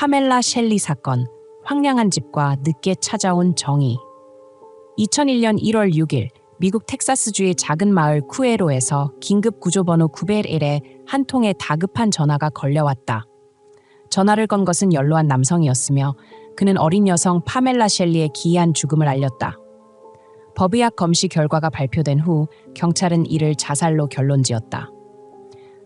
파멜라 셸리 사건, 황량한 집과 늦게 찾아온 정의. 2001년 1월 6일 미국 텍사스주의 작은 마을 쿠에로에서 긴급 구조번호 901에 한 통의 다급한 전화가 걸려왔다. 전화를 건 것은 연로한 남성이었으며 그는 어린 여성 파멜라 셸리의 기이한 죽음을 알렸다. 법의학 검시 결과가 발표된 후 경찰은 이를 자살로 결론지었다.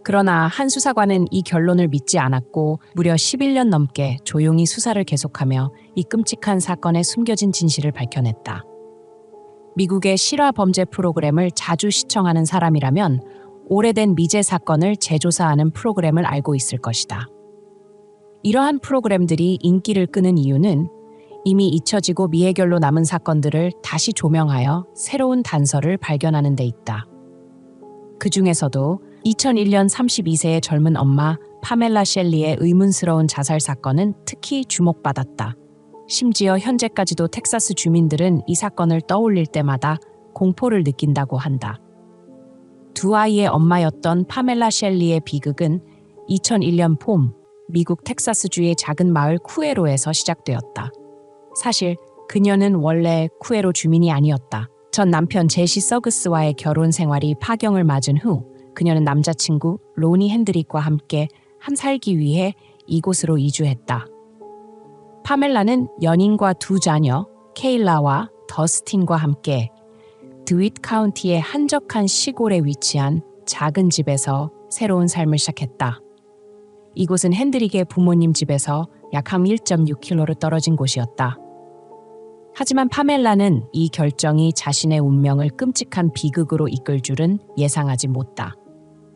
그러나 한 수사관은 이 결론을 믿지 않았고 무려 11년 넘게 조용히 수사를 계속하며 이 끔찍한 사건의 숨겨진 진실을 밝혀냈다. 미국의 실화 범죄 프로그램을 자주 시청하는 사람이라면 오래된 미제 사건을 재조사하는 프로그램을 알고 있을 것이다. 이러한 프로그램들이 인기를 끄는 이유는 이미 잊혀지고 미해결로 남은 사건들을 다시 조명하여 새로운 단서를 발견하는 데 있다. 그 중에서도 2001년 32세의 젊은 엄마 파멜라 셸리의 의문스러운 자살 사건은 특히 주목받았다. 심지어 현재까지도 텍사스 주민들은 이 사건을 떠올릴 때마다 공포를 느낀다고 한다. 두 아이의 엄마였던 파멜라 셸리의 비극은 2001년 봄 미국 텍사스주의 작은 마을 쿠에로에서 시작되었다. 사실 그녀는 원래 쿠에로 주민이 아니었다. 전 남편 제시 서그스와의 결혼 생활이 파경을 맞은 후 그녀는 남자친구 로니 핸드릭과 함께 살기 위해 이곳으로 이주했다. 파멜라는 연인과 두 자녀 케일라와 더스틴과 함께 드윗 카운티의 한적한 시골에 위치한 작은 집에서 새로운 삶을 시작했다. 이곳은 핸드릭의 부모님 집에서 약 1.6km로 떨어진 곳이었다. 하지만 파멜라는 이 결정이 자신의 운명을 끔찍한 비극으로 이끌 줄은 예상하지 못했다.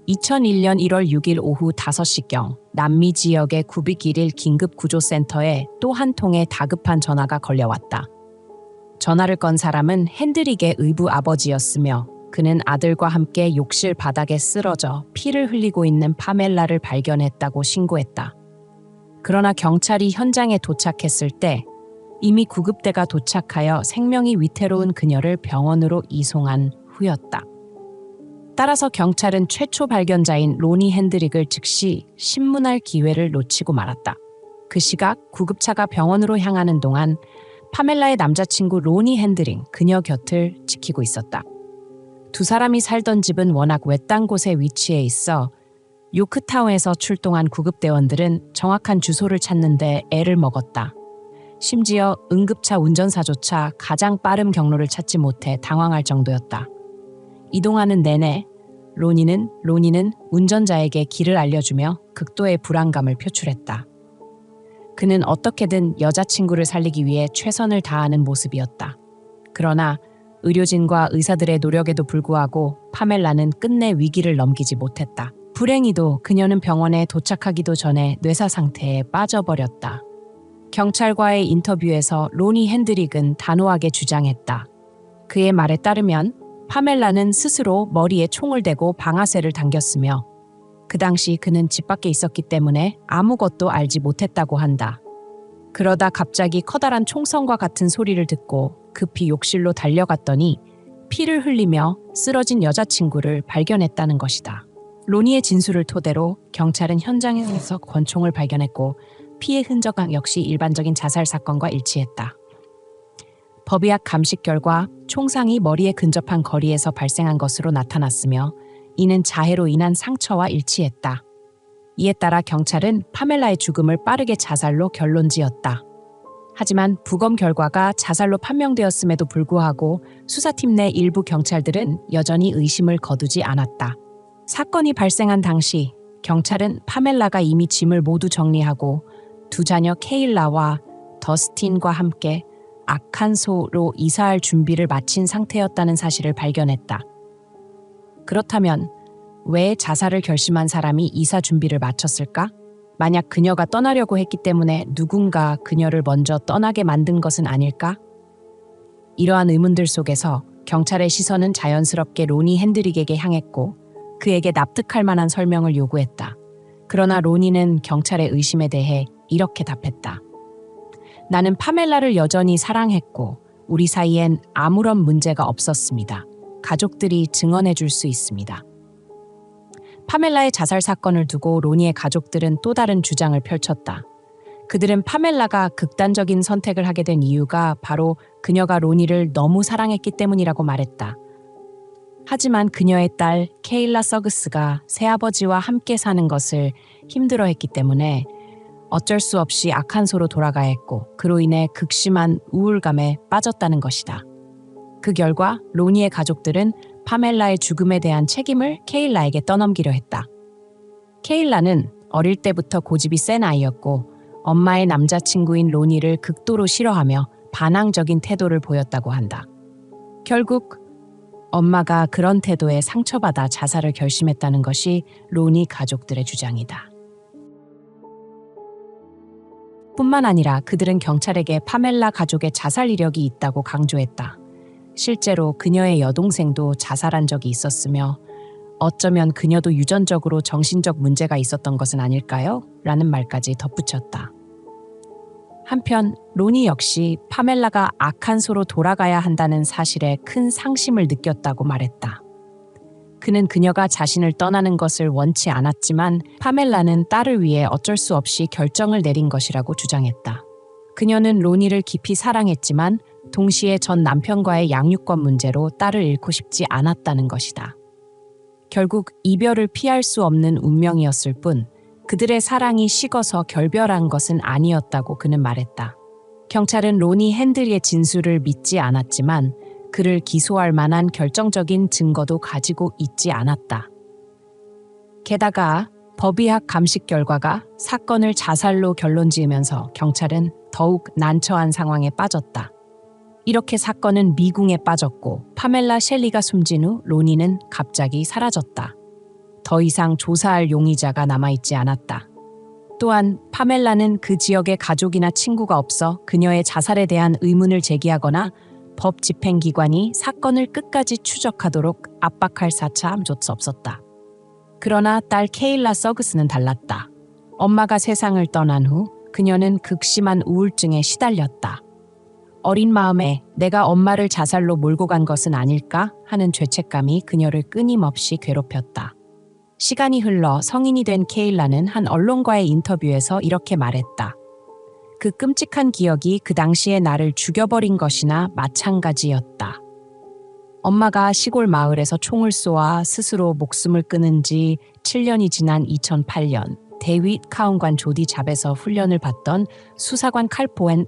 2001년 1월 6일 오후 5시경 남미 지역의 901 긴급구조센터에 또 한 통의 다급한 전화가 걸려왔다. 전화를 건 사람은 핸드릭의 의부 아버지였으며 그는 아들과 함께 욕실 바닥에 쓰러져 피를 흘리고 있는 파멜라를 발견했다고 신고했다. 그러나 경찰이 현장에 도착했을 때 이미 구급대가 도착하여 생명이 위태로운 그녀를 병원으로 이송한 후였다. 따라서 경찰은 최초 발견자인 로니 핸드릭을 즉시 신문할 기회를 놓치고 말았다. 그 시각 구급차가 병원으로 향하는 동안 파멜라의 남자친구 로니 핸드릭 그녀 곁을 지키고 있었다. 두 사람이 살던 집은 워낙 외딴 곳에 위치해 있어 요크타운에서 출동한 구급대원들은 정확한 주소를 찾는 데 애를 먹었다. 심지어 응급차 운전사조차 가장 빠른 경로를 찾지 못해 당황할 정도였다. 이동하는 내내 로니는 운전자에게 길을 알려주며 극도의 불안감을 표출했다. 그는 어떻게든 여자친구를 살리기 위해 최선을 다하는 모습이었다. 그러나 의료진과 의사들의 노력에도 불구하고 파멜라는 끝내 위기를 넘기지 못했다. 불행히도 그녀는 병원에 도착하기도 전에 뇌사 상태에 빠져버렸다. 경찰과의 인터뷰에서 로니 핸드릭은 단호하게 주장했다. 그의 말에 따르면 파멜라는 스스로 머리에 총을 대고 방아쇠를 당겼으며 그 당시 그는 집 밖에 있었기 때문에 아무것도 알지 못했다고 한다. 그러다 갑자기 커다란 총성과 같은 소리를 듣고 급히 욕실로 달려갔더니 피를 흘리며 쓰러진 여자친구를 발견했다는 것이다. 로니의 진술을 토대로 경찰은 현장에서 권총을 발견했고 피해 흔적 역시 일반적인 자살 사건과 일치했다. 법의학 감식 결과 총상이 머리에 근접한 거리에서 발생한 것으로 나타났으며 이는 자해로 인한 상처와 일치했다. 이에 따라 경찰은 파멜라의 죽음을 빠르게 자살로 결론지었다. 하지만 부검 결과가 자살로 판명되었음에도 불구하고 수사팀 내 일부 경찰들은 여전히 의심을 거두지 않았다. 사건이 발생한 당시 경찰은 파멜라가 이미 짐을 모두 정리하고 두 자녀 케일라와 더스틴과 함께 아칸소로 이사할 준비를 마친 상태였다는 사실을 발견했다. 그렇다면 왜 자살을 결심한 사람이 이사 준비를 마쳤을까? 만약 그녀가 떠나려고 했기 때문에 누군가 그녀를 먼저 떠나게 만든 것은 아닐까? 이러한 의문들 속에서 경찰의 시선은 자연스럽게 로니 핸드릭에게 향했고 그에게 납득할 만한 설명을 요구했다. 그러나 로니는 경찰의 의심에 대해 이렇게 답했다. 나는 파멜라를 여전히 사랑했고 우리 사이엔 아무런 문제가 없었습니다. 가족들이 증언해 줄 수 있습니다. 파멜라의 자살 사건을 두고 로니의 가족들은 또 다른 주장을 펼쳤다. 그들은 파멜라가 극단적인 선택을 하게 된 이유가 바로 그녀가 로니를 너무 사랑했기 때문이라고 말했다. 하지만 그녀의 딸 케일라 서그스가 새아버지와 함께 사는 것을 힘들어했기 때문에 어쩔 수 없이 아칸소로 돌아가야 했고 그로 인해 극심한 우울감에 빠졌다는 것이다. 그 결과 로니의 가족들은 파멜라의 죽음에 대한 책임을 케일라에게 떠넘기려 했다. 케일라는 어릴 때부터 고집이 센 아이였고 엄마의 남자친구인 로니를 극도로 싫어하며 반항적인 태도를 보였다고 한다. 결국 엄마가 그런 태도에 상처받아 자살을 결심했다는 것이 로니 가족들의 주장이다. 뿐만 아니라 그들은 경찰에게 파멜라 가족의 자살 이력이 있다고 강조했다. 실제로 그녀의 여동생도 자살한 적이 있었으며 어쩌면 그녀도 유전적으로 정신적 문제가 있었던 것은 아닐까요? 라는 말까지 덧붙였다. 한편 로니 역시 파멜라가 아칸소로 돌아가야 한다는 사실에 큰 상심을 느꼈다고 말했다. 그는 그녀가 자신을 떠나는 것을 원치 않았지만 파멜라는 딸을 위해 어쩔 수 없이 결정을 내린 것이라고 주장했다. 그녀는 로니를 깊이 사랑했지만 동시에 전 남편과의 양육권 문제로 딸을 잃고 싶지 않았다는 것이다. 결국 이별을 피할 수 없는 운명이었을 뿐 그들의 사랑이 식어서 결별한 것은 아니었다고 그는 말했다. 경찰은 로니 핸들리의 진술을 믿지 않았지만 그를 기소할 만한 결정적인 증거도 가지고 있지 않았다. 게다가 법의학 감식 결과가 사건을 자살로 결론지으면서 경찰은 더욱 난처한 상황에 빠졌다. 이렇게 사건은 미궁에 빠졌고 파멜라 셸리가 숨진 후 로니는 갑자기 사라졌다. 더 이상 조사할 용의자가 남아있지 않았다. 또한 파멜라는 그 지역에 가족이나 친구가 없어 그녀의 자살에 대한 의문을 제기하거나 법 집행기관이 사건을 끝까지 추적하도록 압박할 사참조차 없었다. 그러나 딸 케일라 서그스는 달랐다. 엄마가 세상을 떠난 후 그녀는 극심한 우울증에 시달렸다. 어린 마음에 내가 엄마를 자살로 몰고 간 것은 아닐까 하는 죄책감이 그녀를 끊임없이 괴롭혔다. 시간이 흘러 성인이 된 케일라는 한 언론과의 인터뷰에서 이렇게 말했다. 그 끔찍한 기억이 그 당시에 나를 죽여버린 것이나 마찬가지였다. 엄마가 시골 마을에서 총을 쏘아 스스로 목숨을 끊은 지 7년이 지난 2008년 데윗 카운관 조디 잡에서 훈련을 받던 수사관 칼 포엔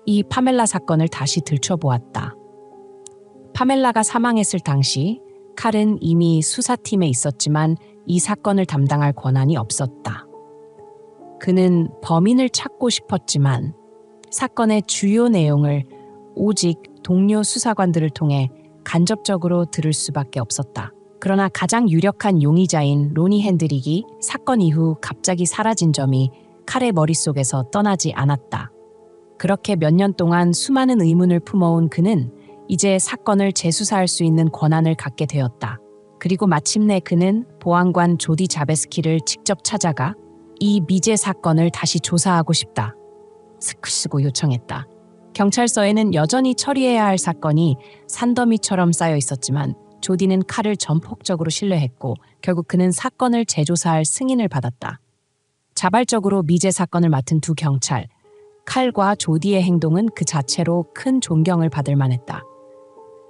이 파멜라 사건을 다시 들춰보았다. 파멜라가 사망했을 당시 칼은 이미 수사팀에 있었지만 이 사건을 담당할 권한이 없었다. 그는 범인을 찾고 싶었지만 사건의 주요 내용을 오직 동료 수사관들을 통해 간접적으로 들을 수밖에 없었다. 그러나 가장 유력한 용의자인 로니 핸드릭이 사건 이후 갑자기 사라진 점이 칼의 머릿속에서 떠나지 않았다. 그렇게 몇 년 동안 수많은 의문을 품어온 그는 이제 사건을 재수사할 수 있는 권한을 갖게 되었다. 그리고 마침내 그는 보안관 조디 자베스키를 직접 찾아가 이 미제 사건을 다시 조사하고 싶다. 쓰고 요청했다. 경찰서에는 여전히 처리해야 할 사건이 산더미처럼 쌓여 있었지만 조디는 칼을 전폭적으로 신뢰했고 결국 그는 사건을 재조사할 승인을 받았다. 자발적으로 미제 사건을 맡은 두 경찰, 칼과 조디의 행동은 그 자체로 큰 존경을 받을 만했다.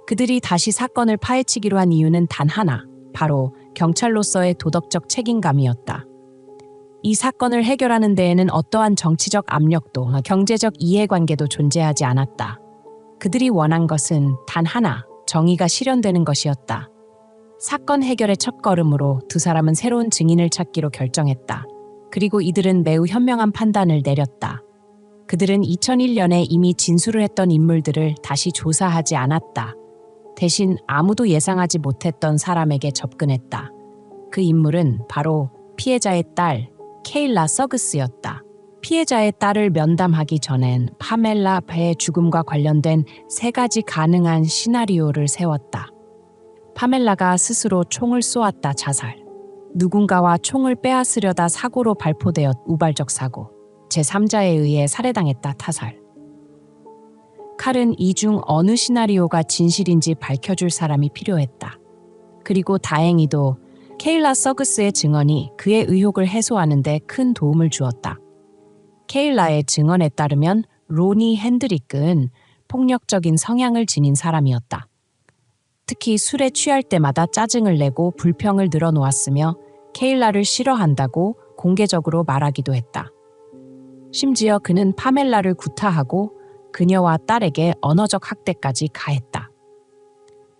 그들이 다시 사건을 파헤치기로 한 이유는 단 하나, 바로 경찰로서의 도덕적 책임감이었다. 이 사건을 해결하는 데에는 어떠한 정치적 압력도 경제적 이해관계도 존재하지 않았다. 그들이 원한 것은 단 하나, 정의가 실현되는 것이었다. 사건 해결의 첫걸음으로 두 사람은 새로운 증인을 찾기로 결정했다. 그리고 이들은 매우 현명한 판단을 내렸다. 그들은 2001년에 이미 진술을 했던 인물들을 다시 조사하지 않았다. 대신 아무도 예상하지 못했던 사람에게 접근했다. 그 인물은 바로 피해자의 딸, 케일라 서그스였다. 피해자의 딸을 면담하기 전엔 파멜라 배의 죽음과 관련된 3가지 가능한 시나리오를 세웠다. 파멜라가 스스로 총을 쏘았다 자살. 누군가와 총을 빼앗으려다 사고로 발포되었 우발적 사고. 제3자에 의해 살해당했다 타살. 칼은 이 중 어느 시나리오가 진실인지 밝혀줄 사람이 필요했다. 그리고 다행히도 케일라 서그스의 증언이 그의 의혹을 해소하는 데 큰 도움을 주었다. 케일라의 증언에 따르면 로니 핸드리크는 폭력적인 성향을 지닌 사람이었다. 특히 술에 취할 때마다 짜증을 내고 불평을 늘어놓았으며 케일라를 싫어한다고 공개적으로 말하기도 했다. 심지어 그는 파멜라를 구타하고 그녀와 딸에게 언어적 학대까지 가했다.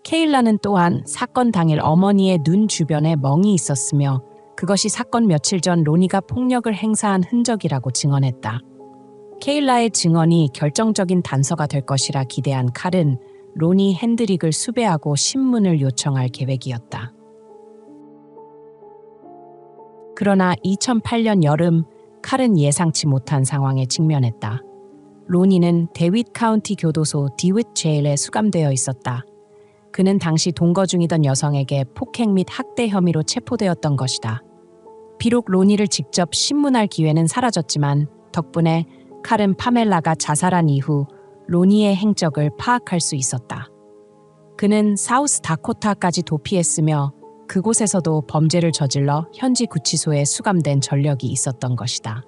케일라는 또한 사건 당일 어머니의 눈 주변에 멍이 있었으며 그것이 사건 며칠 전 로니가 폭력을 행사한 흔적이라고 증언했다. 케일라의 증언이 결정적인 단서가 될 것이라 기대한 칼은 로니 핸드릭을 수배하고 신문을 요청할 계획이었다. 그러나 2008년 여름 칼은 예상치 못한 상황에 직면했다. 로니는 데윗 카운티 교도소 디윗 제일에 수감되어 있었다. 그는 당시 동거 중이던 여성에게 폭행 및 학대 혐의로 체포되었던 것이다. 비록 로니를 직접 신문할 기회는 사라졌지만 덕분에 칼은 파멜라가 자살한 이후 로니의 행적을 파악할 수 있었다. 그는 사우스 다코타까지 도피했으며 그곳에서도 범죄를 저질러 현지 구치소에 수감된 전력이 있었던 것이다.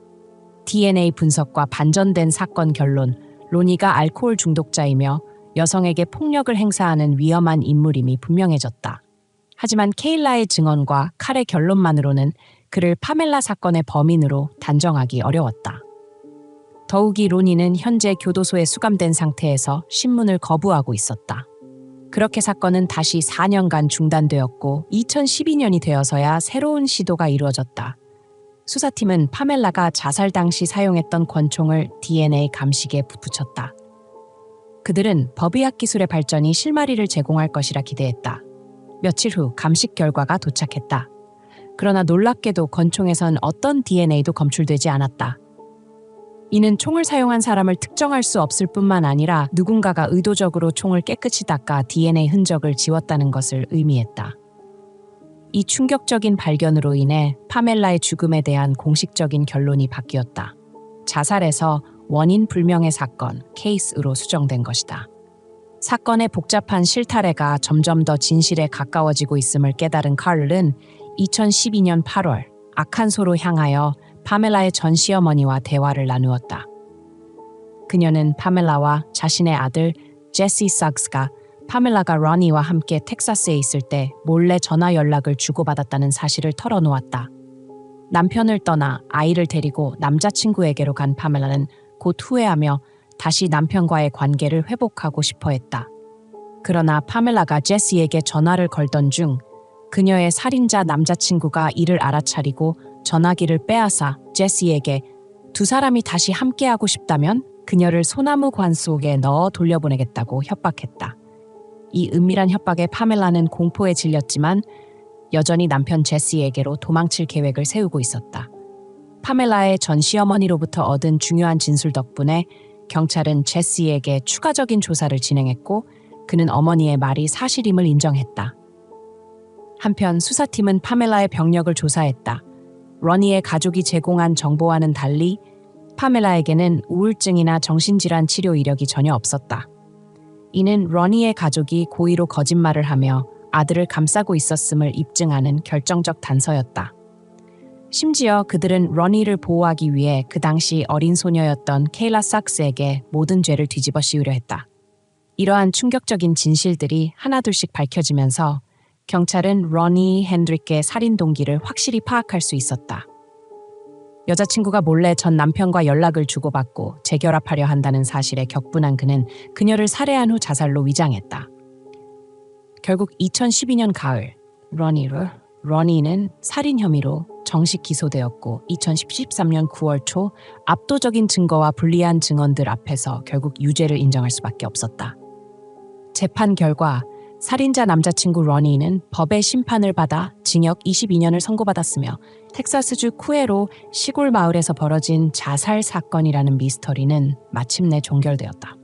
DNA 분석과 반전된 사건 결론, 로니가 알코올 중독자이며 여성에게 폭력을 행사하는 위험한 인물임이 분명해졌다. 하지만 케일라의 증언과 칼의 결론만으로는 그를 파멜라 사건의 범인으로 단정하기 어려웠다. 더욱이 로니는 현재 교도소에 수감된 상태에서 신문을 거부하고 있었다. 그렇게 사건은 다시 4년간 중단되었고 2012년이 되어서야 새로운 시도가 이루어졌다. 수사팀은 파멜라가 자살 당시 사용했던 권총을 DNA 감식에 붙였다. 그들은 법의학 기술의 발전이 실마리를 제공할 것이라 기대했다. 며칠 후 감식 결과가 도착했다. 그러나 놀랍게도 권총에선 어떤 DNA도 검출되지 않았다. 이는 총을 사용한 사람을 특정할 수 없을 뿐만 아니라 누군가가 의도적으로 총을 깨끗이 닦아 DNA 흔적을 지웠다는 것을 의미했다. 이 충격적인 발견으로 인해 파멜라의 죽음에 대한 공식적인 결론이 바뀌었다. 자살에서 원인 불명의 사건, 케이스로 수정된 것이다. 사건의 복잡한 실타래가 점점 더 진실에 가까워지고 있음을 깨달은 칼은 2012년 8월 아칸소로 향하여 파멜라의 전 시어머니와 대화를 나누었다. 그녀는 파멜라와 자신의 아들 제시 삭스가 파멜라가 로니와 함께 텍사스에 있을 때 몰래 전화 연락을 주고받았다는 사실을 털어놓았다. 남편을 떠나 아이를 데리고 남자친구에게로 간 파멜라는 곧 후회하며 다시 남편과의 관계를 회복하고 싶어 했다. 그러나 파멜라가 제시에게 전화를 걸던 중 그녀의 살인자 남자친구가 이를 알아차리고 전화기를 빼앗아 제시에게 두 사람이 다시 함께하고 싶다면 그녀를 소나무 관 속에 넣어 돌려보내겠다고 협박했다. 이 은밀한 협박에 파멜라는 공포에 질렸지만 여전히 남편 제시에게로 도망칠 계획을 세우고 있었다. 파멜라의 전 시어머니로부터 얻은 중요한 진술 덕분에 경찰은 제시에게 추가적인 조사를 진행했고 그는 어머니의 말이 사실임을 인정했다. 한편 수사팀은 파멜라의 병력을 조사했다. 로니의 가족이 제공한 정보와는 달리 파멜라에게는 우울증이나 정신질환 치료 이력이 전혀 없었다. 이는 로니의 가족이 고의로 거짓말을 하며 아들을 감싸고 있었음을 입증하는 결정적 단서였다. 심지어 그들은 로니를 보호하기 위해 그 당시 어린 소녀였던 케일라 삭스에게 모든 죄를 뒤집어 씌우려 했다. 이러한 충격적인 진실들이 하나둘씩 밝혀지면서 경찰은 로니 핸드릭의 살인 동기를 확실히 파악할 수 있었다. 여자친구가 몰래 전 남편과 연락을 주고받고 재결합하려 한다는 사실에 격분한 그는 그녀를 살해한 후 자살로 위장했다. 결국 2012년 가을, 로니는 살인 혐의로 정식 기소되었고 2013년 9월 초 압도적인 증거와 불리한 증언들 앞에서 결국 유죄를 인정할 수밖에 없었다. 재판 결과 살인자 남자친구 로니는 법의 심판을 받아 징역 22년을 선고받았으며 텍사스주 쿠에로 시골 마을에서 벌어진 자살 사건이라는 미스터리는 마침내 종결되었다.